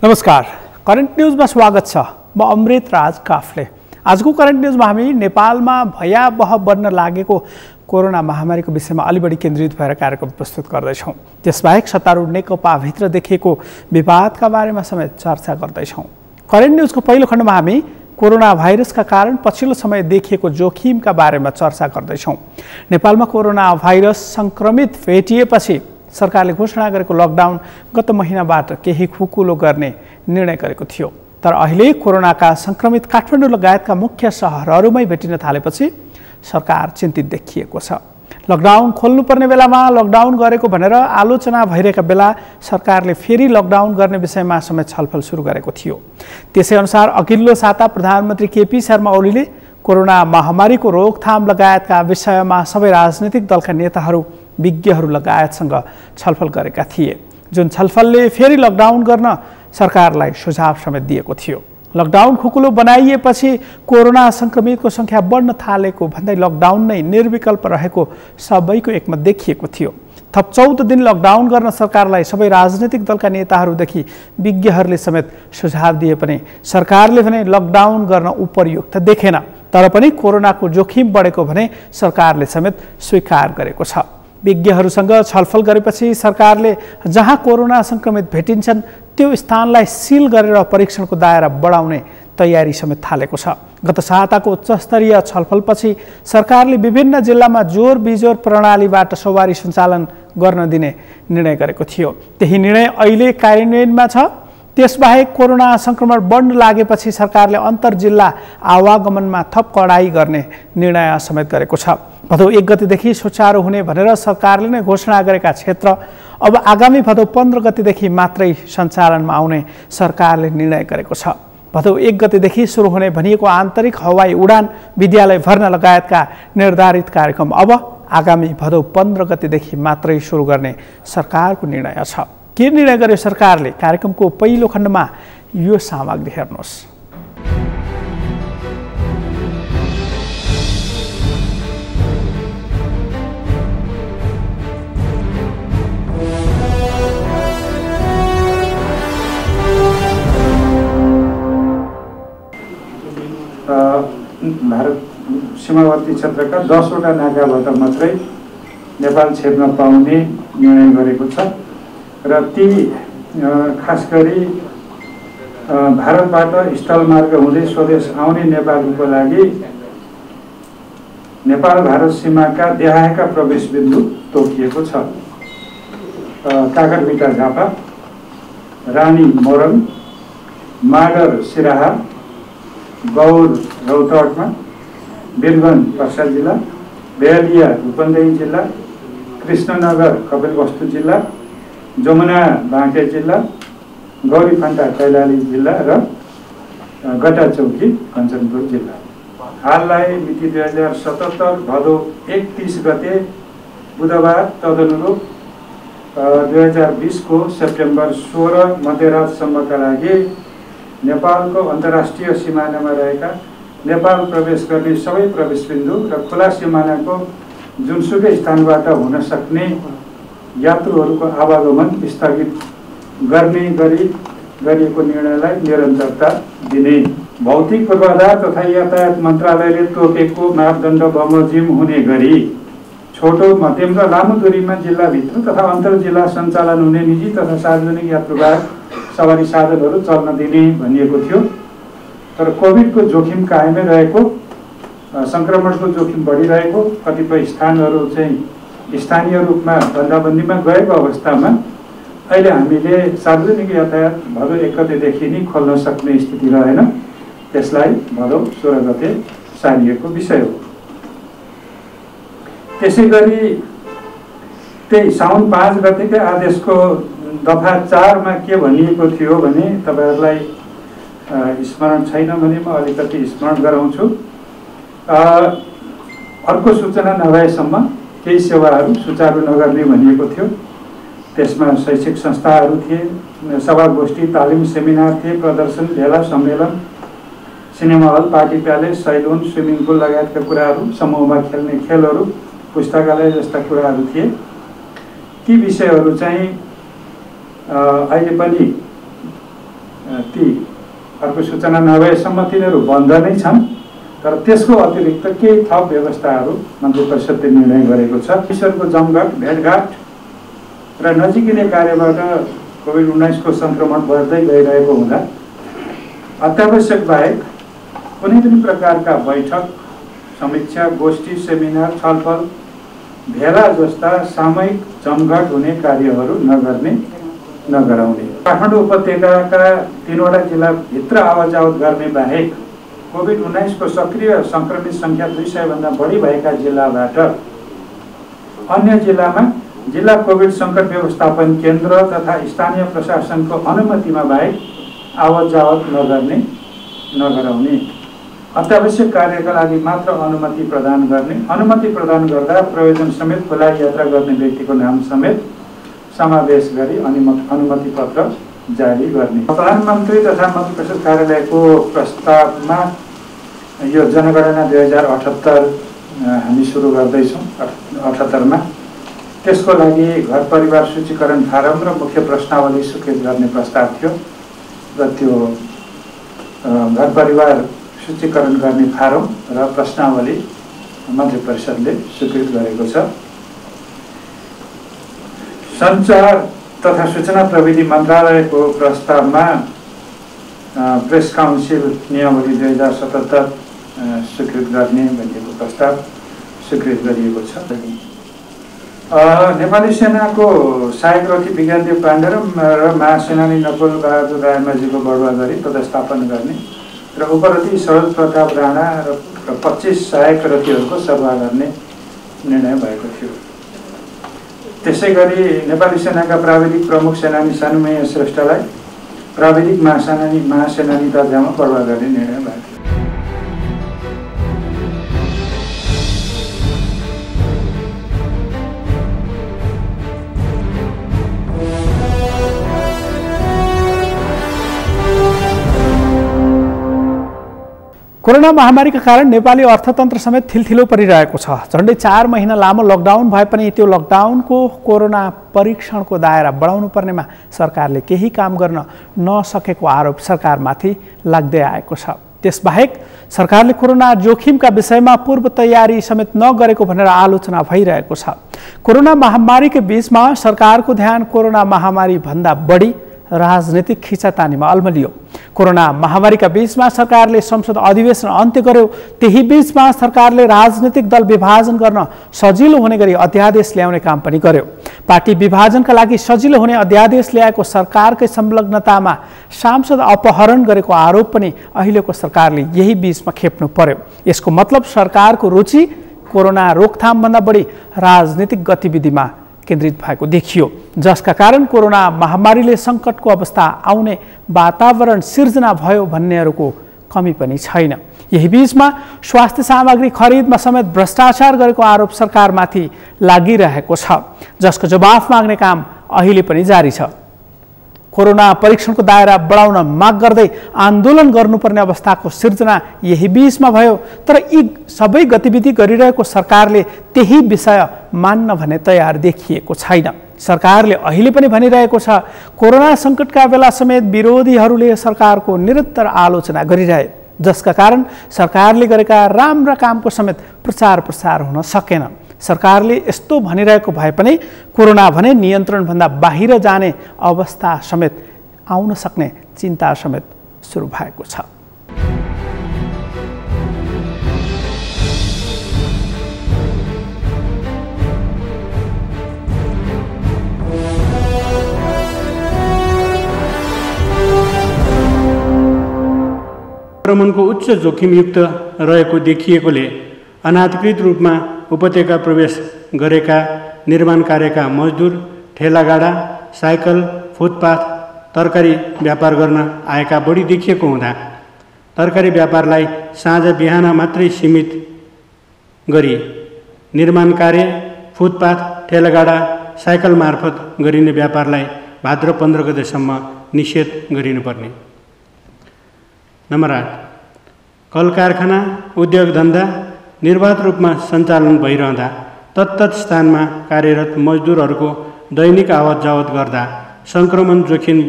नमस्कार, करेन्ट न्यूजमा स्वागत छ। म अमृत राज काफले। आजको करेन्ट न्यूजमा हामी नेपालमा भयावह बन्न लागेको कोरोना महामारीको विषयमा अलि बढी केन्द्रित भएर कार्यक्रम प्रस्तुत गर्दैछौँ। त्यसबाहेक सत्तारूढ नेकपाभित्र देखिएको विवादका बारेमा समेत चर्चा गर्दैछौँ। करेन्ट न्यूजको पहिलो खण्डमा हामी कोरोना भाइरसका कारण पछिल्लो समय देखिएको जोखिमका बारेमा चर्चा गर्दैछौँ। नेपालमा कोरोना भाइरस सङ्क्रमित भेटिएपछि सरकारले घोषणा गरेको लकडाउन गत महिनाबाट केही खुकुलो गर्ने निर्णय गरेको थियो। तर अहिले कोरोनाका सङ्क्रमित काठमाडौँ लगायतका मुख्य सहरहरूमै भेटिन थालेपछि सरकार चिन्तित देखिएको छ। लकडाउन खोल्नुपर्ने बेलामा लकडाउन गरेको भनेर आलोचना भइरहेका बेला सरकारले फेरि लकडाउन गर्ने विषयमा समेत छलफल सुरु गरेको थियो। त्यसै अनुसार अघिल्लो साता प्रधानमन्त्री केपी शर्मा ओलीले कोरोना महामारीको रोकथाम लगायतका विषयमा सबै राजनीतिक दलका नेताहरू विज्ञहरू लगायतसँग छलफल गरेका थिए, जुन छलफलले फेरि लकडाउन गर्न सरकारलाई सुझाव समेत दिएको थियो। लकडाउन खुकुलो बनाइएपछि कोरोना सङ्क्रमितको सङ्ख्या बढ्न थालेको भन्दै लकडाउन नै निर्विकल्प रहेको सबैको एकमत देखिएको थियो। थप 14 दिन लकडाउन गर्न सरकारलाई सबै राजनीतिक दलका नेताहरूदेखि विज्ञहरूले समेत सुझाव दिए पनि सरकारले भने लकडाउन गर्न उपयुक्त देखेन। तर पनि कोरोनाको जोखिम बढेको भने सरकारले समेत स्वीकार गरेको छ। विज्ञहरूसँग छलफल गरेपछि सरकारले जहाँ कोरोना सङ्क्रमित भेटिन्छन् त्यो स्थानलाई सिल गरेर परीक्षणको दायरा बढाउने तयारी समेत थालेको छ। गत साताको उच्चस्तरीय छलफलपछि सरकारले विभिन्न जिल्लामा जोर बिजोर प्रणालीबाट सवारी सञ्चालन गर्न दिने निर्णय गरेको थियो। त्यही निर्णय अहिले कार्यान्वयनमा छ। त्यसबाहेक कोरोना सङ्क्रमण बढ्न लागेपछि सरकारले अन्तर्जिल्ला आवागमनमा थप कडाई गर्ने निर्णय समेत गरेको छ। भदौ 1 गतेदेखि सुचारू हुने भनेर सरकारले नै घोषणा गरेका क्षेत्र अब आगामी भदौ 15 गतेदेखि मात्रै सञ्चालनमा आउने सरकारले निर्णय गरेको छ। भदौ 1 गतेदेखि सुरु हुने भनिएको आन्तरिक हवाई उडान, विद्यालय भर्ना लगायतका निर्धारित कार्यक्रम अब आगामी भदौ 15 गतेदेखि मात्रै सुरु गर्ने सरकारको निर्णय छ। के निर्णय गर्यो सरकारले? कार्यक्रमको पहिलो खण्डमा यो सामग्री हेर्नुहोस्। भारत सीमावर्ती क्षेत्रका 10वटा नाकाबाट मात्रै नेपाल छिर्न पाउने निर्णय गरेको छ र ती खास गरी भारतबाट स्थलमार्ग हुँदै स्वदेश आउने नेपालीको लागि नेपाल भारत सीमाका देहायका प्रवेश बिन्दु तोकिएको छ। काकरभिटा झापा, रानी मोरङ, मागर सिराहा, गौर रौतहटमा, वीरगञ्ज पर्सा जिल्ला, बेहलिया रूपन्देही जिल्ला, कृष्णनगर कपिलवस्तु जिल्ला, जमुना बाँके जिल्ला, गौरीफन्टा कैलाली जिल्ला र गटाचौकी कञ्चनपुर जिल्ला। हाललाई मिति 2077 भदौ 31 गते बुधबार तदनुरूप 2020 को सेप्टेम्बर 16 मध्यरातसम्मका लागि नेपालको अन्तर्राष्ट्रिय सिमानामा रहेका नेपाल प्रवेश गर्ने सबै प्रवेश बिन्दु र खुला सिमानाको जुनसुकै स्थानबाट हुन सक्ने यात्रुहरूको आवागमन स्थगित गर्ने गरी गरिएको निर्णयलाई निरन्तरता दिने। भौतिक पूर्वाधार तथा यातायात मन्त्रालयले तोकेको मापदण्ड बमोजिम हुने गरी छोटो, मध्यम र लामो दूरीमा जिल्लाभित्र तथा अन्तर्जिल्ला सञ्चालन हुने निजी तथा सार्वजनिक यात्रुवाहक सवारी साधनहरू चल्न दिने भनिएको थियो। तर कोभिडको जोखिम कायमै रहेको, सङ्क्रमणको जोखिम बढिरहेको, कतिपय स्थानहरू चाहिँ स्थानीय रूपमा बन्दाबन्दीमा गएको अवस्थामा अहिले हामीले सार्वजनिक यातायात भदौ 1 गतेदेखि नै खोल्न सक्ने स्थिति रहेन। त्यसलाई भदौ 16 गते सारिएको विषय हो। त्यसै गरी त्यही साउन 5 गतेकै आदेशको दफा 4 मा के भनिएको थियो भने तपाईहरुलाई स्मरण छैन भने म अलिकति स्मरण गराउँछु। अर्को सूचना नभएसम्म केही सेवाहरू सुचारू नगर्ने भनिएको थियो। त्यसमा शैक्षिक संस्थाहरू थिए, सभागोष्ठी, तालिम, सेमिनार थिए, प्रदर्शन, भेला, सम्मेलन, cinema hall, party palace, salon, swimming pool लगायतका कुराहरू, समूहमा खेल्ने खेलहरू, पुस्तकालय जस्ता कुराहरू थिए। ती विषयहरू चाहिँ अहिले पनि ती अर्को सूचना नभएसम्म तिनीहरू बन्द नै छन्। तर त्यसको अतिरिक्त केही थप व्यवस्थाहरू मन्त्री परिषदले निर्णय गरेको छ। मानिसहरूको जमघट भेटघाट र नजिकिने कार्यबाट कोभिड-19 को सङ्क्रमण बढ्दै गइरहेको हुँदा अत्यावश्यक बाहेक कुनै पनि प्रकारका बैठक, समीक्षा, गोष्ठी, सेमिनार, छलफल, भेला जस्ता सामूहिक जमघट हुने कार्यहरू नगराउने। काठमाडौँ उपत्यकाका 3वटा जिल्लाभित्र आवत-जावत गर्ने बाहेक कोभिड-19 को सक्रिय सङ्क्रमित सङ्ख्या 200 भन्दा बढी भएका जिल्लाबाट अन्य जिल्लामा जिल्ला कोभिड सङ्कट व्यवस्थापन केन्द्र तथा स्थानीय प्रशासनको अनुमतिमा बाहेक आवत-जावत नगराउने। अत्यावश्यक कार्यका लागि मात्र अनुमति प्रदान गर्ने। अनुमति प्रदान गर्दा प्रयोजन समेत खुला यात्रा गर्ने व्यक्तिको नाम समेत समावेश गरी अनुमति पत्र जारी गर्ने। प्रधानमन्त्री तथा मन्त्री परिषद कार्यालयको प्रस्तावमा यो जनगणना 2078 हामी सुरु गर्दैछौँ 78मा। त्यसको लागि घर परिवार सूचीकरण फारम र मुख्य प्रश्नावली स्वीकृत गर्ने प्रस्ताव थियो र त्यो घर परिवार सूचीकरण गर्ने फारम र प्रश्नावली मन्त्री परिषदले स्वीकृत गरेको छ। सञ्चार तथा सूचना प्रविधि मन्त्रालयको प्रस्तावमा प्रेस काउन्सिल नियमावली 2077 स्वीकृत गर्ने भनिएको प्रस्ताव स्वीकृत गरिएको छ। नेपाली सेनाको सहायक रथी विज्ञानदेव पाण्डे र महासेनानी नकुल बहादुर रायमाझीको बढुवा गरी पदस्थापन गर्ने र उपरथी सरोज प्रताप राणा र 25 सहायक रथीहरूको सभा गर्ने निर्णय भएको थियो। त्यसै गरी नेपाली सेनाका प्राविधिक प्रमुख सेनानी सानुमय श्रेष्ठलाई प्राविधिक महासेनानी दर्जामा बढुवा गर्ने निर्णय भएको थियो। कोरोना महामारीका कारण नेपाली अर्थतन्त्र समेत थिलथिलो परिरहेको छ। झन्डै 4 महिना लामो लकडाउन भए पनि त्यो लकडाउनको कोरोना परीक्षणको दायरा बढाउनु पर्नेमा सरकारले केही काम गर्न नसकेको आरोप सरकारमाथि लाग्दै आएको छ। त्यसबाहेक सरकारले कोरोना जोखिमका विषयमा पूर्व तयारी समेत नगरेको भनेर आलोचना भइरहेको छ। कोरोना महामारीकै बीचमा सरकारको ध्यान कोरोना महामारी भन्दा बढी राजनीतिक खिचातानीमा अल्मलियो। कोरोना महामारीका बीचमा सरकारले संसद अधिवेशन अन्त्य गर्यो। त्यही बीचमा सरकारले राजनीतिक दल विभाजन गर्न सजिलो हुने गरी अध्यादेश ल्याउने काम पनि गर्यो। पार्टी विभाजनका लागि सजिलो हुने अध्यादेश ल्याएको सरकारकै संलग्नतामा सांसद अपहरण गरेको आरोप पनि अहिलेको सरकारले यही बीचमा खेप्नु पर्यो। यसको मतलब सरकारको रुचि कोरोना रोकथामभन्दा बढी राजनीतिक गतिविधिमा केन्द्रित भएको देखियो, जसका कारण कोरोना महामारीले सङ्कटको अवस्था आउने वातावरण सिर्जना भयो भन्नेहरूको कमी पनि छैन। यही बीचमा स्वास्थ्य सामग्री खरिदमा समेत भ्रष्टाचार गरेको आरोप सरकारमाथि लागिरहेको छ, जसको जवाफ माग्ने काम अहिले पनि जारी छ। कोरोना परीक्षणको दायरा बढाउन माग गर्दै आन्दोलन गर्नुपर्ने अवस्थाको सिर्जना यही बीचमा भयो। तर यी सबै गतिविधि गरिरहेको सरकारले त्यही विषय मान्न भने तयार देखिएको छैन। सरकारले अहिले पनि भनिरहेको छ, कोरोना सङ्कटका बेला समेत विरोधीहरूले सरकारको निरन्तर आलोचना गरिरहे, जसका कारण सरकारले गरेका राम्रा कामको समेत प्रचार प्रसार हुन सकेन। सरकारले यस्तो भनिरहेको भए पनि कोरोना भने नियन्त्रणभन्दा बाहिर जाने अवस्था समेत आउन सक्ने चिन्ता समेत सुरु भएको छ। संक्रमणको उच्च जोखिमयुक्त रहेको देखिएकोले अनाधिकृत रूपमा उपत्यका प्रवेश गरेका निर्माण कार्यका मजदुर, ठेलागाडा, साइकल, फुटपाथ, तरकारी व्यापार गर्न आएका बढी देखिएको हुँदा तरकारी व्यापारलाई साँझ बिहान मात्रै सीमित गरी निर्माण कार्य, फुटपाथ, ठेलागाडा, साइकल मार्फत गरिने व्यापारलाई भाद्र 15 गतेसम्म निषेध गरिनुपर्ने। नम्बर 8, कल कारखाना, उद्योग धन्दा निर्वाध रूपमा सञ्चालन भइरहँदा तत्तत स्थानमा कार्यरत मजदुरहरूको दैनिक आवत जावत गर्दा सङ्क्रमण जोखिम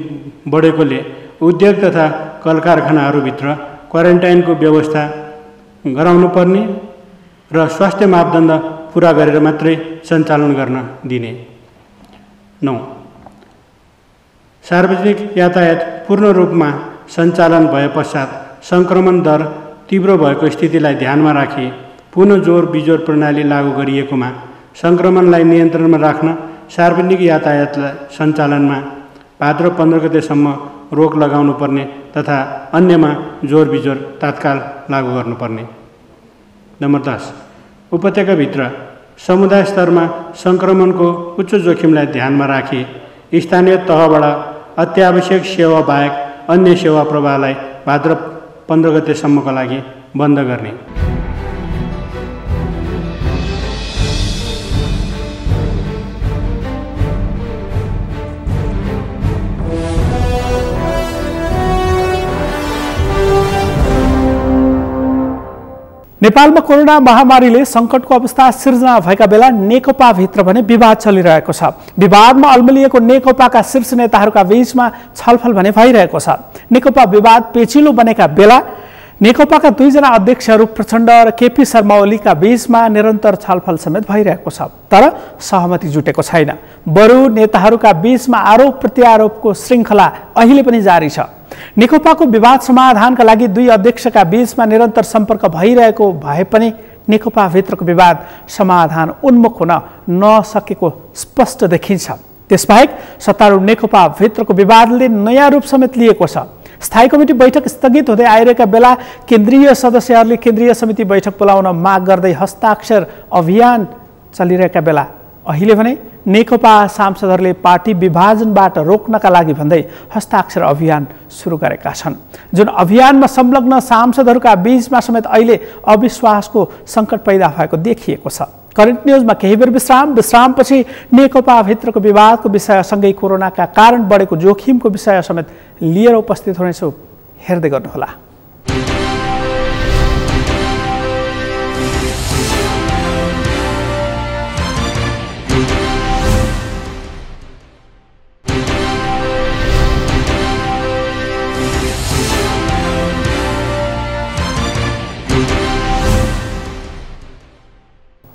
बढेकोले उद्योग तथा कल कारखानाहरूभित्र क्वारेन्टाइनको व्यवस्था गराउनुपर्ने र स्वास्थ्य मापदण्ड पुरा गरेर मात्रै सञ्चालन गर्न दिने। 9. सार्वजनिक यातायात पूर्ण रूपमा सञ्चालन भए पश्चात सङ्क्रमण दर तीव्र भएको स्थितिलाई ध्यानमा राखी पुनः जोर बिजोर प्रणाली लागू गरिएकोमा सङ्क्रमणलाई नियन्त्रणमा राख्न सार्वजनिक यातायातलाई सञ्चालनमा भाद्र 15 गतेसम्म रोक लगाउनुपर्ने तथा अन्यमा जोर बिजोर तत्काल लागू गर्नुपर्ने। नम्बर 10. उपत्यकाभित्र समुदाय स्तरमा सङ्क्रमणको उच्च जोखिमलाई ध्यानमा राखी स्थानीय तहबाट अत्यावश्यक सेवा बाहेक अन्य सेवा प्रवाहलाई भाद्र 15 गतेसम्मका लागि बन्द गर्ने। नेपालमा कोरोना महामारीले सङ्कटको अवस्था सिर्जना भएका बेला नेकपाभित्र भने विवाद चलिरहेको छ। विवादमा अल्मलिएको नेकपाका शीर्ष नेताहरूका बीचमा छलफल भने भइरहेको छ। नेकपा विवाद पेचिलो बनेका बेला नेकपाका 2 जना अध्यक्षहरू प्रचण्ड र केपी शर्मा ओलीका बीचमा निरन्तर छलफल समेत भइरहेको छ, तर सहमति जुटेको छैन। बरु नेताहरूका बीचमा आरोप प्रत्यारोपको श्रृङ्खला अहिले पनि जारी छ। नेकपाको विवाद समाधानका लागि 2 अध्यक्षका बीचमा निरन्तर सम्पर्क भइरहेको भए पनि नेकपाभित्रको विवाद समाधान उन्मुख हुन नसकेको स्पष्ट देखिन्छ। त्यसबाहेक सत्तारूढ नेकपाभित्रको विवादले नयाँ रूप समेत लिएको छ। स्थायी कमिटी बैठक स्थगित हुँदै आइरहेका बेला केन्द्रीय सदस्यहरूले केन्द्रीय समिति बैठक बोलाउन माग गर्दै हस्ताक्षर अभियान चलिरहेका बेला अहिले भने नेकपा सांसदहरूले पार्टी विभाजनबाट रोक्नका लागि भन्दै हस्ताक्षर अभियान सुरु गरेका छन्, जुन अभियानमा संलग्न सांसदहरूका बीचमा समेत अहिले अविश्वासको सङ्कट पैदा भएको देखिएको छ। करेन्ट न्युजमा केही बेर विश्रामपछि नेकपाभित्रको विवादको विषयसँगै कोरोनाका कारण बढेको जोखिमको विषय समेत लिएर उपस्थित हुनेछु, हेर्दै गर्नुहोला।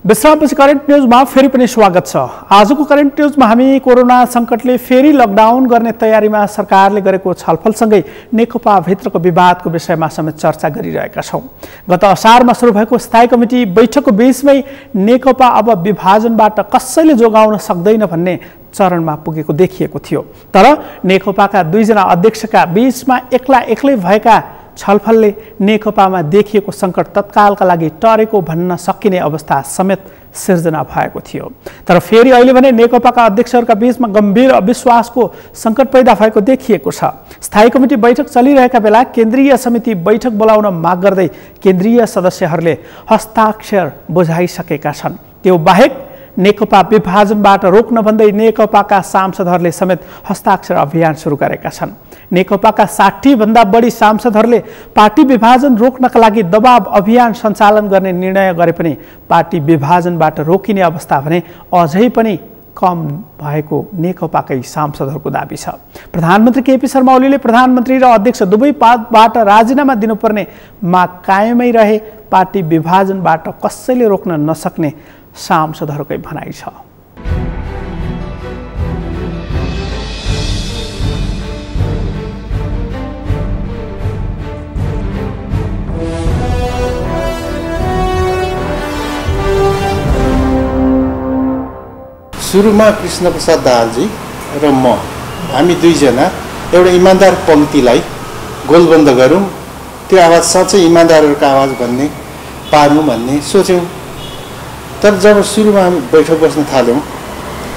विश्रामपछि करेन्ट न्युजमा फेरि पनि स्वागत छ। आजको करेन्ट न्युजमा हामी कोरोना सङ्कटले फेरि लकडाउन गर्ने तयारीमा सरकारले गरेको छलफलसँगै नेकपाभित्रको विवादको विषयमा समेत चर्चा गरिरहेका छौँ। गत असारमा सुरु भएको स्थायी कमिटी बैठकको बीचमै नेकपा अब विभाजनबाट कसैले जोगाउन सक्दैन भन्ने चरणमा पुगेको देखिएको थियो, तर नेकपाका 2 जना अध्यक्षका बीचमा एक्लै भएका छलफलले नेकपामा देखिएको सङ्कट तत्कालका लागि टरेको भन्न सकिने अवस्था समेत सिर्जना भएको थियो। तर फेरि अहिले भने नेकपाका अध्यक्षहरूका बीचमा गम्भीर अविश्वासको सङ्कट पैदा भएको देखिएको छ। स्थायी कमिटी बैठक चलिरहेका बेला केन्द्रीय समिति बैठक बोलाउन माग गर्दै केन्द्रीय सदस्यहरूले हस्ताक्षर बुझाइसकेका छन्। त्यो बाहेक नेकपा विभाजनबाट रोक्न भन्दै नेकपाका सांसदहरूले समेत हस्ताक्षर अभियान सुरु गरेका छन्। नेकपाका 60 भन्दा बढी सांसदहरूले पार्टी विभाजन रोक्नका लागि दबाव अभियान सञ्चालन गर्ने निर्णय गरे पनि पार्टी विभाजनबाट रोकिने अवस्था भने अझै पनि कम भएको नेकपाकै सांसदहरूको दाबी छ। प्रधानमन्त्री केपी शर्मा ओलीले प्रधानमन्त्री र अध्यक्ष दुवै पदबाट राजीनामा दिनुपर्ने माग कायमै रहे पार्टी विभाजनबाट कसैले रोक्न नसक्ने सांसदहरूकै भनाइ छ। सुरुमा कृष्णप्रसाद दाहालजी र म हामी 2 जना एउटा इमान्दार पङ्क्तिलाई गोलबन्द गरौँ, त्यो आवाज साँच्चै इमान्दारहरूको आवाज भन्ने पार्नु भन्ने सोच्यौँ। तर जब सुरुमा हामी बैठक बस्न थाल्यौँ,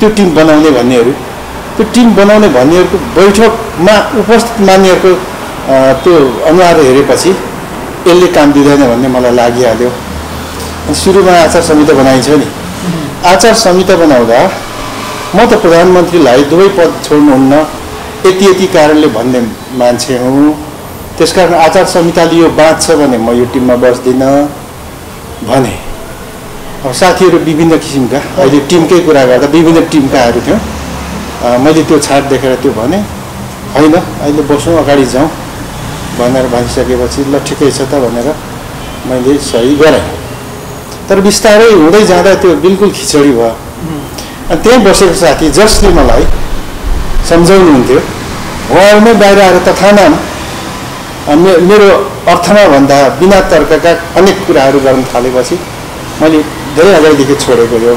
त्यो टिम बनाउने भन्नेहरूको बैठकमा उपस्थित मान्नेहरूको त्यो अनुहार हेरेपछि यसले काम दिँदैन भन्ने मलाई लागिहाल्यो। सुरुमा आचार संहिता बनाइन्छ नि, आचार संहिता बनाउँदा म त प्रधानमन्त्रीलाई दुवै पद छोड्नुहुन्न यति कारणले भन्ने मान्छे हुँ, त्यसकारण आचार संहिताले यो बाँच्छ भने म यो टिममा बस्दिनँ भने। अब साथीहरू विभिन्न किसिमका, अहिले टिमकै कुरा गर्दा विभिन्न टिमकाहरू थियौँ, मैले त्यो छाट देखेर त्यो भने। होइन अहिले बसौँ अगाडि जाउँ भनेर भनिसकेपछि ल ठिकै छ त भनेर मैले सही गरेँ। तर बिस्तारै हुँदै जाँदा त्यो बिल्कुल खिचडी भयो। अनि त्यहाँ बसेको साथी जसले मलाई सम्झाउनुहुन्थ्यो उहाँहरूमै बाहिर आएर तथानाम मेरो अर्थमा भन्दा बिना तर्कका अनेक कुराहरू गर्न थालेपछि मैले धेरै अगाडिदेखि छोडेको यो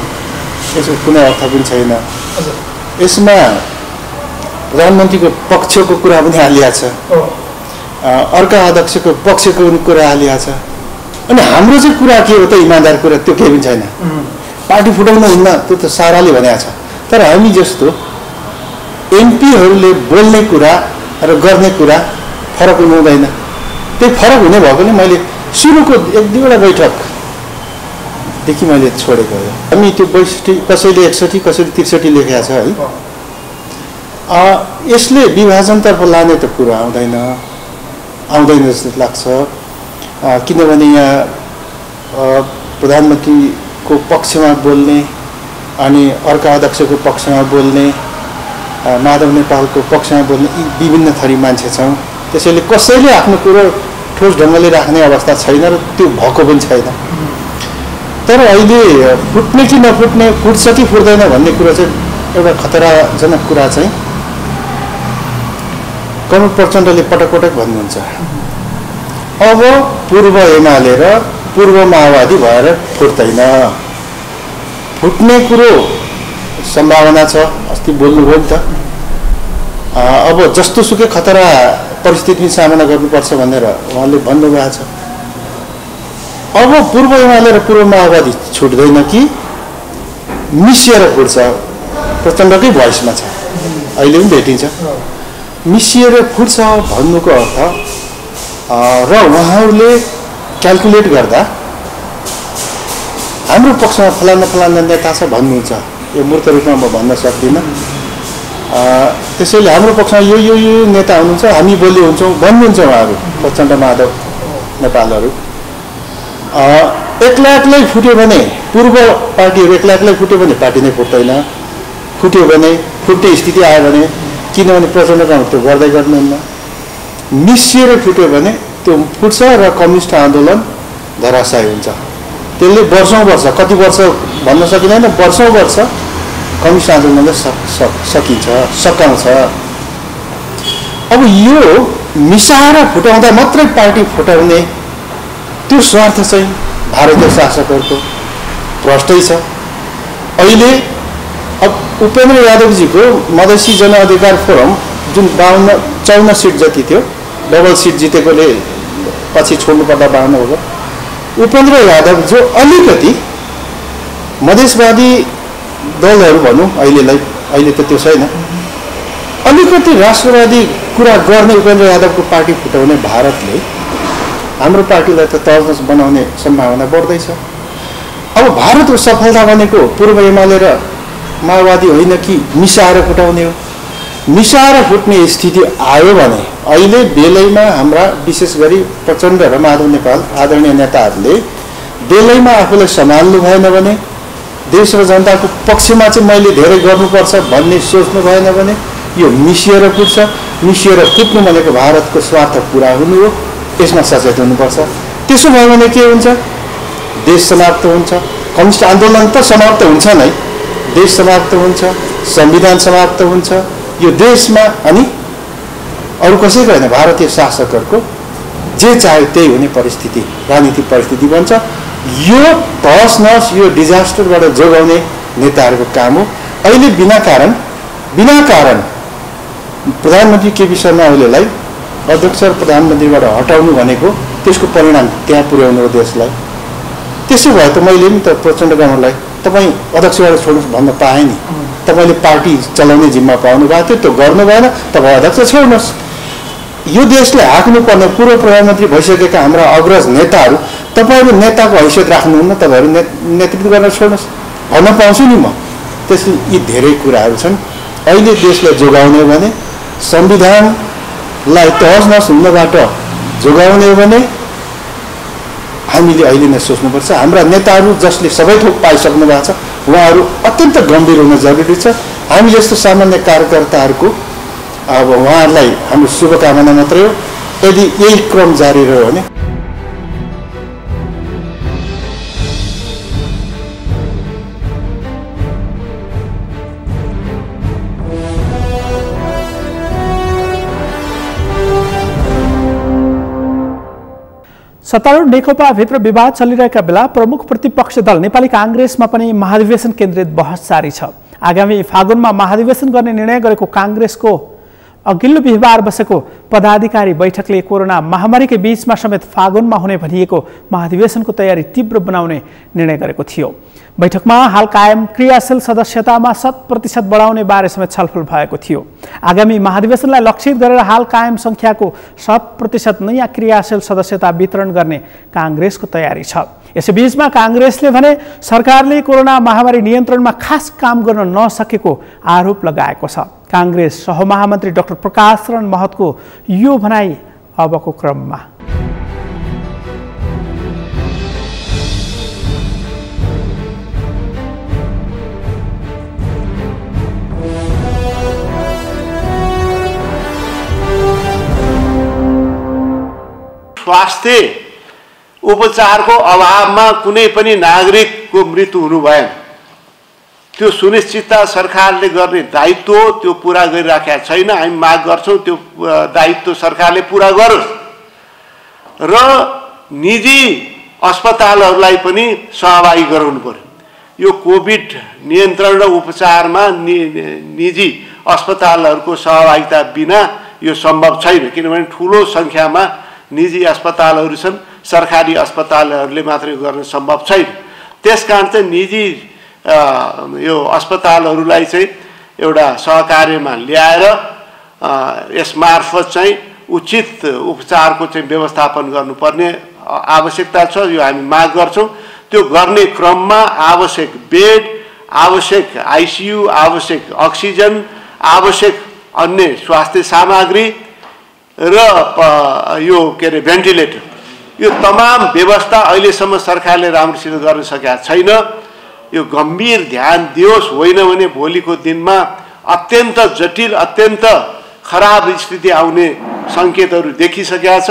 यसको कुनै अर्थ पनि छैन। यसमा प्रधानमन्त्रीको पक्षको कुरा पनि हालिएको छ, अर्का अध्यक्षको पक्षको पनि कुरा हालिएको छ। अनि हाम्रो चाहिँ कुरा के हो त इमान्दार कुरा त्यो केही पनि छैन। पार्टी फुटाउनु हुन्न त्यो त साराले भनेको छ। तर हामी जस्तो एमपीहरूले बोल्ने कुरा र गर्ने कुरा फरक हुँदैन। त्यही फरक हुने भएकोले मैले सुरुको 1-2वटा बैठकदेखि मैले छोडेको हो। हामी त्यो 62 कसैले 61 कसैले 63 लेखेको छ है। यसले विभाजनतर्फ लाने त कुरा आउँदैन जस्तो लाग्छ। किनभने यहाँ प्रधानमन्त्रीको पक्षमा बोल्ने अनि अर्का अध्यक्षको पक्षमा बोल्ने माधव नेपालको पक्षमा बोल्ने यी विभिन्न थरी मान्छे छौँ। त्यसैले कसैले आफ्नो कुरो ठोस ढङ्गले राख्ने अवस्था छैन र त्यो भएको पनि छैन। तर अहिले फुट्ने कि नफुट्ने, फुट्छ कि फुट्दैन भन्ने कुरा चाहिँ एउटा खतराजनक कुरा चाहिँ कमल प्रचण्डले पटक पटक भन्नुहुन्छ अब पूर्व एमाले र पूर्व माओवादी भएर फुट्दैन। फुट्ने कुरो सम्भावना छ। अस्ति बोल्नुभयो नि त अब जस्तो सुकै खतरा परिस्थिति सामना गर्नुपर्छ भनेर उहाँले भन्नुभएको छ। अब पूर्व एमाले र पूर्व माओवादी छुट्दैन कि मिसिएर फुट्छ प्रचण्डकै भोइसमा छ, अहिले पनि भेटिन्छ। मिसिएर फुट्छ भन्नुको अर्थ र उहाँहरूले क्याल्कुलेट गर्दा हाम्रो पक्षमा फलाना नेता छ भन्नुहुन्छ। यो मूर्त रूपमा म भन्न सक्दिनँ। त्यसैले हाम्रो पक्षमा यो नेता हुनुहुन्छ, हामी बोली हुन्छौँ भन्नुहुन्छ उहाँहरू प्रचण्ड माधव नेपालहरू। एक्लै फुट्यो भने पूर्व पार्टीहरू एक्लै फुट्यो भने पार्टी नै फुट्दैन। फुट्यो भने फुट्ने स्थिति आयो भने किनभने प्रचण्डको त्यो गर्दै गर्नुहुन्न। मिसिएर फुट्यो भने त्यो फुट्छ र कम्युनिस्ट आन्दोलन धराशायी हुन्छ। त्यसले वर्षौँ वर्ष कति वर्ष भन्न सकिँदैन, वर्षौँ वर्ष कम्युनिस्ट आन्दोलनले सकाउँछ। अब यो मिसाएर फुटाउँदा मात्रै पार्टी फुटाउने त्यो स्वार्थ चाहिँ भारतीय शासकहरूको भ्रष्टै छ। अहिले अब उपेन्द्र यादवजीको मधेसी जनअधिकार फोरम जुन 54 सिट जति थियो, डबल सिट जितेकोले पछि छोड्नु पर्दा 52 हो। उपेन्द्र यादव जो अलिकति मधेसवादी दलहरू भनौँ अहिले त त्यो छैन, अलिकति राष्ट्रवादी कुरा गर्ने उपेन्द्र यादवको पार्टी फुटाउने भारतले हाम्रो पार्टीलाई त तहस बनाउने सम्भावना बढ्दैछ। अब भारतको सफलता भनेको पूर्व एमाले र माओवादी होइन कि मिसाएर फुटाउने हो। मिसाएर फुट्ने स्थिति आयो भने अहिले बेलैमा हाम्रा विशेष गरी प्रचण्ड र माधव नेपाल आदरणीय नेताहरूले बेलैमा आफूलाई सम्हाल्नु भएन भने, देश र जनताको पक्षमा चाहिँ मैले धेरै गर्नुपर्छ भन्ने सोच्नु भएन भने यो मिसिएर फुट्छ। मिसिएर फुट्नु भनेको भारतको स्वार्थ पुरा हुनु हो। यसमा सचेत हुनुपर्छ। त्यसो भयो भने के हुन्छ? देश समाप्त हुन्छ। कम्युनिस्ट आन्दोलन त समाप्त हुन्छ नै, देश समाप्त हुन्छ, संविधान समाप्त हुन्छ। यो देशमा अनि अरू कसैको होइन, भारतीय शासकहरूको जे चाह्यो त्यही हुने परिस्थिति, राजनीतिक परिस्थिति बन्छ। यो तहस नहस, यो डिजास्टरबाट जोगाउने नेताहरूको काम हो। अहिले बिना कारण प्रधानमन्त्री केपी शर्मा ओलीलाई अध्यक्ष र प्रधानमन्त्रीबाट हटाउनु भनेको त्यसको परिणाम त्यहाँ पुर्याउनु हो देशलाई। त्यसो भए त मैले पनि त प्रचण्ड गणलाई तपाईँ अध्यक्षबाट छोड्नुहोस् भन्न पाएँ नि। तपाईँले पार्टी चलाउने जिम्मा पाउनु भएको थियो, त्यो गर्नु भएन, तपाईँ अध्यक्ष छोड्नुहोस्। यो देशले हाँक्नु पर्ने पूर्व प्रधानमन्त्री भइसकेका हाम्रा अग्रज नेताहरू तपाईँहरू नेताको हैसियत राख्नुहुन्न, तपाईँहरू नेतृत्व गर्न छोड्नुहोस् भन्न पाउँछु नि म। त्यसले यी धेरै कुराहरू छन्। अहिले देशलाई जोगाउने हो भने, संविधानलाई तहस नहस हुनबाट जोगाउने हो भने हामीले अहिले नै सोच्नुपर्छ। हाम्रा नेताहरू जसले सबै थोक पाइसक्नु भएको छ उहाँहरू अत्यन्त गम्भीर हुन जरुरी छ। हामी जस्तो सामान्य कार्यकर्ताहरूको अब उहाँहरूलाई हाम्रो शुभकामना मात्रै हो। यदि यही क्रम जारी रह्यो भने सत्तारूढ नेकपाभित्र विवाद चलिरहेका बेला प्रमुख प्रतिपक्ष दल नेपाली कांग्रेसमा पनि महाधिवेशन केन्द्रित बहस जारी छ। आगामी फागुनमा महाधिवेशन गर्ने निर्णय गरेको कांग्रेसको अघिल्लो बिहिबार बसेको पदाधिकारी बैठकले कोरोना महामारीकै बीचमा समेत फागुनमा हुने भनिएको महाधिवेशनको तयारी तीव्र बनाउने निर्णय गरेको थियो। बैठकमा हाल कायम क्रियाशील सदस्यतामा 100% बढाउने बारे समेत छलफल भएको थियो। आगामी महाधिवेशनलाई लक्षित गरेर हाल कायम संख्याको 100% नयाँ क्रियाशील सदस्यता वितरण गर्ने कांग्रेसको तयारी छ। यसैबीचमा कांग्रेसले भने सरकारले कोरोना महामारी नियन्त्रणमा खास काम गर्न नसकेको आरोप लगाएको छ। कांग्रेस सहमहामन्त्री डाक्टर प्रकाश शरण महतको यो भनाई अबको क्रममा स्वास्थ्य उपचारको अभावमा कुनै पनि नागरिकको मृत्यु हुनु भएन। त्यो सुनिश्चितता सरकारले गर्ने दायित्व त्यो पूरा गरिराखेका छैन। हामी माग गर्छौँ त्यो दायित्व सरकारले पूरा गरोस् र निजी अस्पतालहरूलाई पनि सहभागी गराउनु पर्यो। यो कोभिड नियन्त्रण र उपचारमा निजी अस्पतालहरूको सहभागिता बिना यो सम्भव छैन, किनभने ठुलो सङ्ख्यामा निजी अस्पतालहरू छन्, सरकारी अस्पतालहरूले मात्रै गर्न सम्भव छैन। त्यसकारण चाहिँ निजी यो अस्पतालहरूलाई चाहिँ एउटा सहकार्यमा ल्याएर यसमार्फत चाहिँ उचित उपचारको चाहिँ व्यवस्थापन गर्नुपर्ने आवश्यकता छ। यो हामी माग गर्छौँ। त्यो गर्ने क्रममा आवश्यक बेड, आवश्यक आइसियु, आवश्यक अक्सिजन, आवश्यक अन्य स्वास्थ्य सामग्री र यो के अरे भेन्टिलेटर, यो तमाम व्यवस्था अहिलेसम्म सरकारले राम्रोसित गर्न सकेका छैन। यो गम्भीर ध्यान दियोस्, होइन भने भोलिको दिनमा अत्यन्त जटिल, अत्यन्त खराब स्थिति आउने सङ्केतहरू देखिसकेका छ।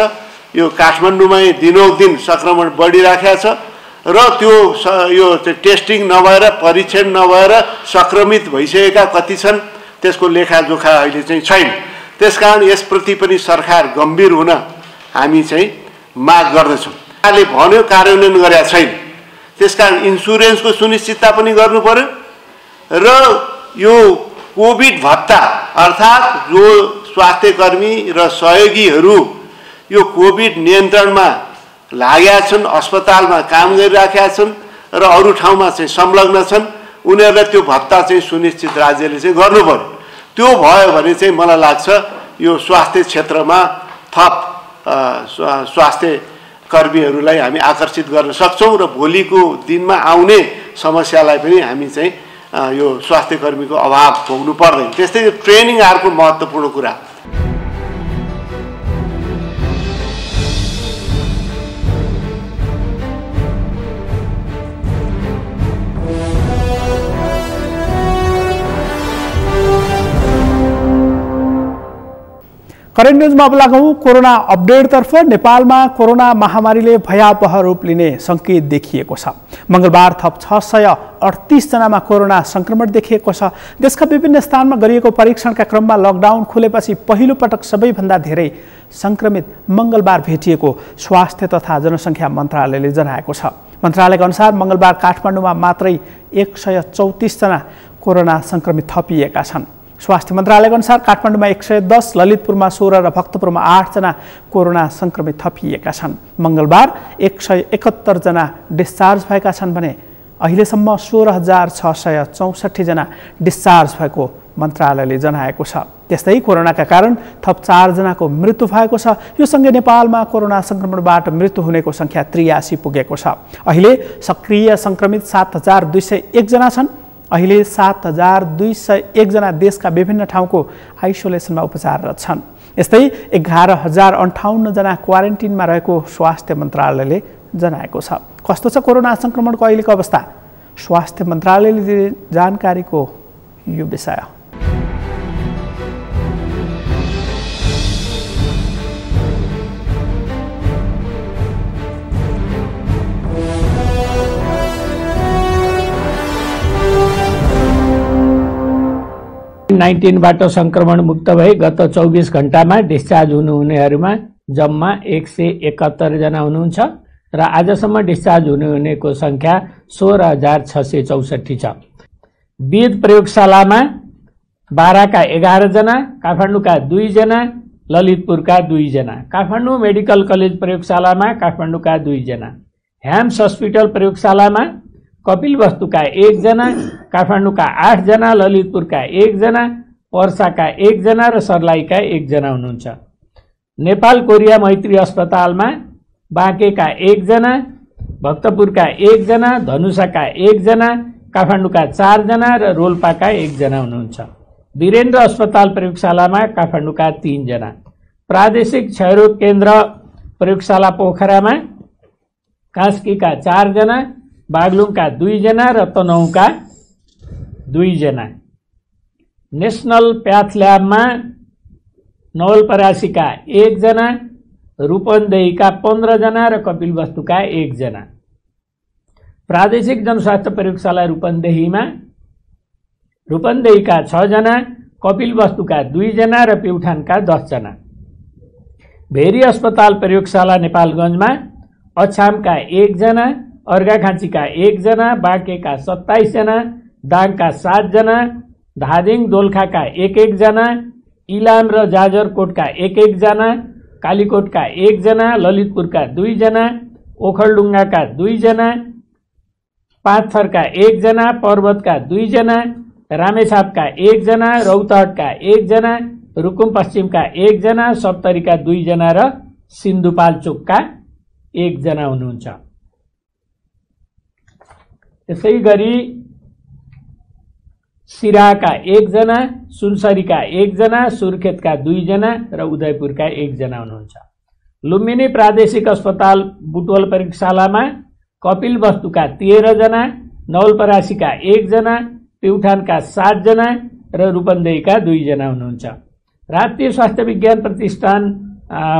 यो काठमाडौँमै दिनौदिन सङ्क्रमण बढिराखेको छ र त्यो यो टेस्टिङ नभएर, परीक्षण नभएर सङ्क्रमित भइसकेका कति छन् त्यसको लेखाजोखा अहिले चाहिँ छैन। त्यसकारण यसप्रति पनि सरकार गम्भीर हुन हामी चाहिँ माग गर्दछौँ। सरकारले भन्यो कार्यान्वयन गरेका छैन, त्यसकारण इन्सुरेन्सको सुनिश्चितता पनि गर्नु पर्यो र यो कोभिड भत्ता अर्थात् जो स्वास्थ्यकर्मी र सहयोगीहरू यो कोभिड नियन्त्रणमा लागेका छन्, अस्पतालमा काम गरिराखेका छन् र अरू ठाउँमा चाहिँ संलग्न छन्, उनीहरूलाई त्यो भत्ता चाहिँ सुनिश्चित राज्यले चाहिँ गर्नु पर्यो। त्यो भयो भने चाहिँ मलाई लाग्छ यो स्वास्थ्य क्षेत्रमा थप स्वास्थ्य कर्मीहरूलाई हामी आकर्षित गर्न सक्छौँ र भोलिको दिनमा आउने समस्यालाई पनि हामी चाहिँ यो स्वास्थ्य कर्मीको अभाव भोग्नु पर्दैन। त्यस्तै ट्रेनिङ अर्को महत्त्वपूर्ण कुरा। करेन्ट न्यूजमा अब लागौँ कोरोना अपडेटतर्फ। नेपालमा कोरोना महामारीले भयावह रूप लिने सङ्केत देखिएको छ। मंगलबार थप 638 जनामा कोरोना संक्रमण देखिएको छ। देशका विभिन्न स्थानमा गरिएको परीक्षणका क्रममा लकडाउन खुलेपछि पहिलो पटक सबैभन्दा धेरै संक्रमित मंगलबार भेटिएको स्वास्थ्य तथा जनसङ्ख्या मन्त्रालयले जनाएको छ। मन्त्रालयका अनुसार मंगलबार काठमाडौँमा मात्रै 134 जना कोरोना संक्रमित थपिएका छन्। स्वास्थ्य मन्त्रालयका अनुसार काठमाडौँमा 110, ललितपुरमा 16 र भक्तपुरमा 8 जना कोरोना संक्रमित थपिएका छन्। मंगलबार 171 जना डिस्चार्ज भएका छन् भने अहिलेसम्म 16,664 जना डिस्चार्ज भएको मन्त्रालयले जनाएको छ। त्यस्तै कोरोनाका कारण थप 4 जनाको मृत्यु भएको छ। यो सँगै नेपालमा कोरोना संक्रमणबाट मृत्यु हुनेको संख्या 83 पुगेको छ। अहिले सक्रिय संक्रमित 7,201 जना छन्। अहिले 7,201 जना देशका विभिन्न ठाउँको आइसोलेसनमा उपचाररत छन्। यस्तै 11,058 जना क्वारेन्टिनमा रहेको स्वास्थ्य मन्त्रालयले जनाएको छ। कस्तो छ कोरोना संक्रमणको अहिलेको अवस्था? स्वास्थ्य मन्त्रालयले दिने जानकारीको यो विषय। कोभिड-19बाट सङ्क्रमण मुक्त भई गत 24 घण्टामा डिस्चार्ज हुनुहुनेहरूमा जम्मा 171 जना हुनुहुन्छ र आजसम्म डिस्चार्ज हुनेको सङ्ख्या 16,664 छ। विद प्रयोगशालामा बाराका 11 जना, काठमाडौँका 2 जना, ललितपुरका 2 जना, काठमाडौँ मेडिकल कलेज प्रयोगशालामा काठमाडौँका 2 जना, ह्याम्स हस्पिटल प्रयोगशालामा कपिलवस्तुका 1 जना, काठमाडौँका 8 जना, ललितपुरका 1 जना, पर्साका 1 जना र सर्लाहीका 1 जना हुनुहुन्छ। नेपाल कोरिया मैत्री अस्पतालमा बाँकेका 1 जना, भक्तपुरका 1 जना, धनुषाका 1 जना, काठमाडौँका 4 जना र रोल्पाका 1 जना हुनुहुन्छ। वीरेन्द्र अस्पताल प्रयोगशालामा काठमाडौँका 3 जना, प्रादेशिक क्षयरोग केन्द्र प्रयोगशाला पोखरामा कास्कीका 4 जना, बागलुङका 2 जना र तनहुँका 2 जना, नेसनल प्याथ ल्याबमा नवलपरासीका 1 जना, रूपन्देहीका 15 जना र कपिलवस्तुका 1 जना, प्रादेशिक जनस्वास्थ्य प्रयोगशाला रूपन्देहीका 6 जना, कपिलवस्तुका 2 जना र प्युठानका 10 जना, भेरी अस्पताल प्रयोगशाला नेपालगञ्जमा अछामका 1 जना, अर्घाखाँचीका 1 जना, बाँकेका 27 जना, दाङका 7 जना, धादिङ दोलखाका 1 जना, इलाम र जाजरकोटका 1 जना, कालीकोटका 1 जना, ललितपुरका 2 जना, ओखलढुङ्गाका 2 जना, पाँचथरका 1 जना, पर्वतका 2 जना, रामेछापका 1 जना, रौतहटका 1 जना, रुकुम पश्चिमका 1 जना, सप्तरीका 2 जना र सिन्धुपाल्चोकका 1 जना हुनुहुन्छ। त्यसै गरी सिराहाका 1 जना, सुनसरीका 1 जना, सुर्खेतका 2 जना र उदयपुरका 1 जना हुनुहुन्छ। लुम्बिनी प्रादेशिक अस्पताल बुटवल प्रयोगशालामा कपिलवस्तुका 13 जना, नवलपरासीका 1 जना, प्युठानका 7 जना र रूपन्देहीका 2 जना हुनुहुन्छ। राष्ट्रिय स्वास्थ्य विज्ञान प्रतिष्ठान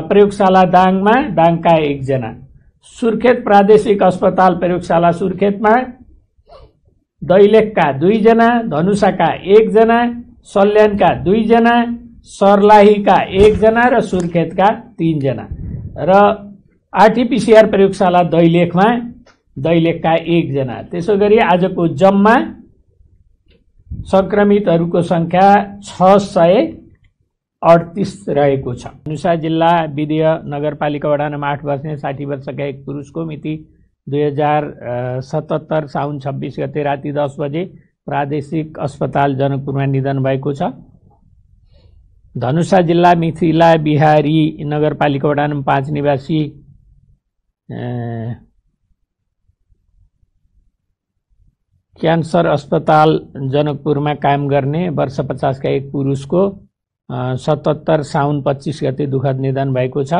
प्रयोगशाला दाङमा दाङका 1 जना, सुर्खेत प्रादेशिक अस्पताल प्रयोगशाला सुर्खेतमा दैलेखका 2 जना, धनुषाका 1 जना, सल्यानका 2 जना, सर्लाहीका 1 जना र सुर्खेतका 3 जना र आरटीपीसीआर प्रयोगशाला दैलेखका 1 जना। त्यसो गरी आजको जम्मा संक्रमितहरूको संख्या 638 रहेको छ। धनुषा जिल्ला विदेय नगरपालिका वडा नम्बर 8 बस्ने 60 वर्षका एक पुरुषको मिति 2077 साउन 26 गते राति 10 बजे प्रादेशिक अस्पताल जनकपुरमा निधन भएको छ। धनुषा जिल्ला मिथिला बिहारी नगरपालिका वडा नम्बर 5 निवासी क्यान्सर अस्पताल जनकपुरमा काम गर्ने वर्ष 50 का एक पुरुषको 77 साउन 25 गते दुःखद निधन भएको छ।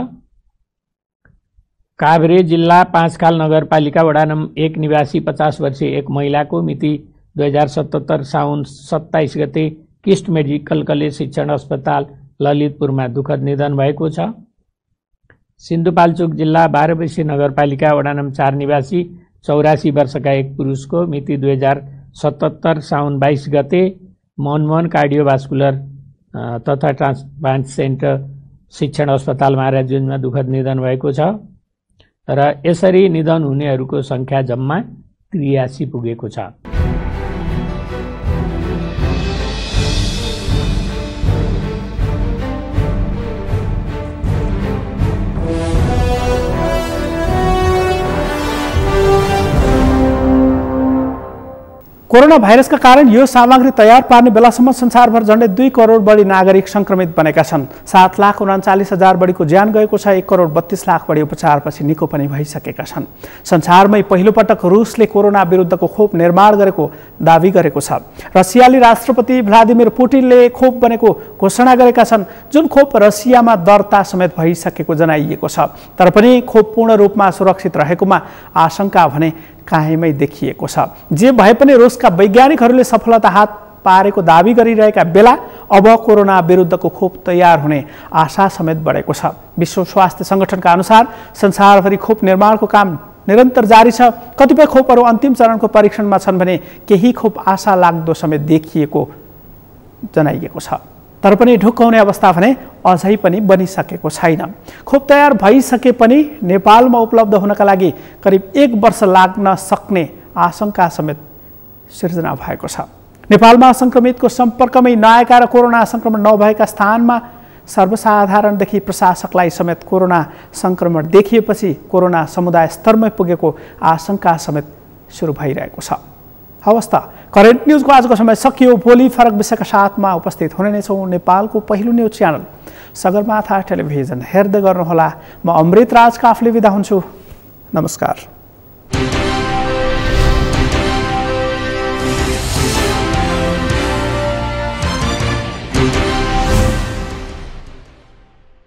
काभ्रे जिल्ला पाँचखाल नगरपालिका वडा नम्बर 1 निवासी 50 वर्षीय एक महिलाको मिति 2077 साउन 27 गते किस्ट मेडिकल कलेज शिक्षण अस्पताल ललितपुरमा दुःखद निधन भएको छ। सिन्धुपाल्चोक जिल्ला 12 वर्षीय नगरपालिका वडा नम्बर 4 निवासी 84 वर्षका एक पुरुषको मिति 2077 साउन 22 गते मनमोहन कार्डियोभास्कुलर तथा ट्रान्सप्लान्ट सेन्टर शिक्षण अस्पताल महाराजगञ्जमा दुःखद निधन भएको छ र यसरी निधन हुनेहरूको संख्या जम्मा 83 पुगेको छ। कोरोना भाइरसका कारण यो सामग्री तयार पार्ने बेलासम्म संसारभर झण्डै 2 करोड बढी नागरिक संक्रमित बनेका छन्। 7,39,000 बढीको ज्यान गएको छ। 1 करोड 32 लाख बढी उपचारपछि निको पनि भइसकेका छन्। संसारमै पहिलो पटक रुसले कोरोना विरुद्धको खोप निर्माण गरेको दावी गरेको छ। रसियाली राष्ट्रपति भ्लादिमिर पुटिनले खोप बनेको घोषणा गरेका छन्, जुन खोप रसियामा दर्ता समेत भइसकेको जनाइएको छ। तर पनि खोप पूर्ण रूपमा सुरक्षित रहेकोमा आशंका भने कायमै देखिएको छ। जे भए पनि रुसका वैज्ञानिकहरूले सफलता हात पारेको दावी गरिरहेका बेला अब कोरोना विरुद्धको खोप तयार हुने आशा समेत बढेको छ। विश्व स्वास्थ्य संगठनका अनुसार संसारभरि खोप निर्माणको काम निरन्तर जारी छ। कतिपय खोपहरू अन्तिम चरणको परीक्षणमा छन् भने केही खोप आशा लाग्दो समेत देखिएको जनाइएको छ। तर पनि ढुक्काउने अवस्था भने अझै पनि बनिसकेको छैन। खोप तयार भइसके पनि नेपालमा उपलब्ध हुनका लागि करिब 1 वर्ष लाग्न सक्ने आशंका समेत सिर्जना भएको छ। नेपालमा सङ्क्रमितको सम्पर्कमै नआएका र कोरोना सङ्क्रमण नभएका स्थानमा सर्वसाधारणदेखि प्रशासकलाई समेत कोरोना सङ्क्रमण देखिएपछि कोरोना समुदाय स्तरमै पुगेको आशंका समेत सुरु भइरहेको छ। हवस् त, करेन्ट न्युजको आजको समय सकियो। भोलि फरक विषयका साथमा उपस्थित हुने नै छौँ। नेपालको पहिलो न्युज च्यानल सगरमाथा टेलिभिजन हेर्दै गर्नुहोला। म अमृत राज काफले बिदा हुन्छु। नमस्कार।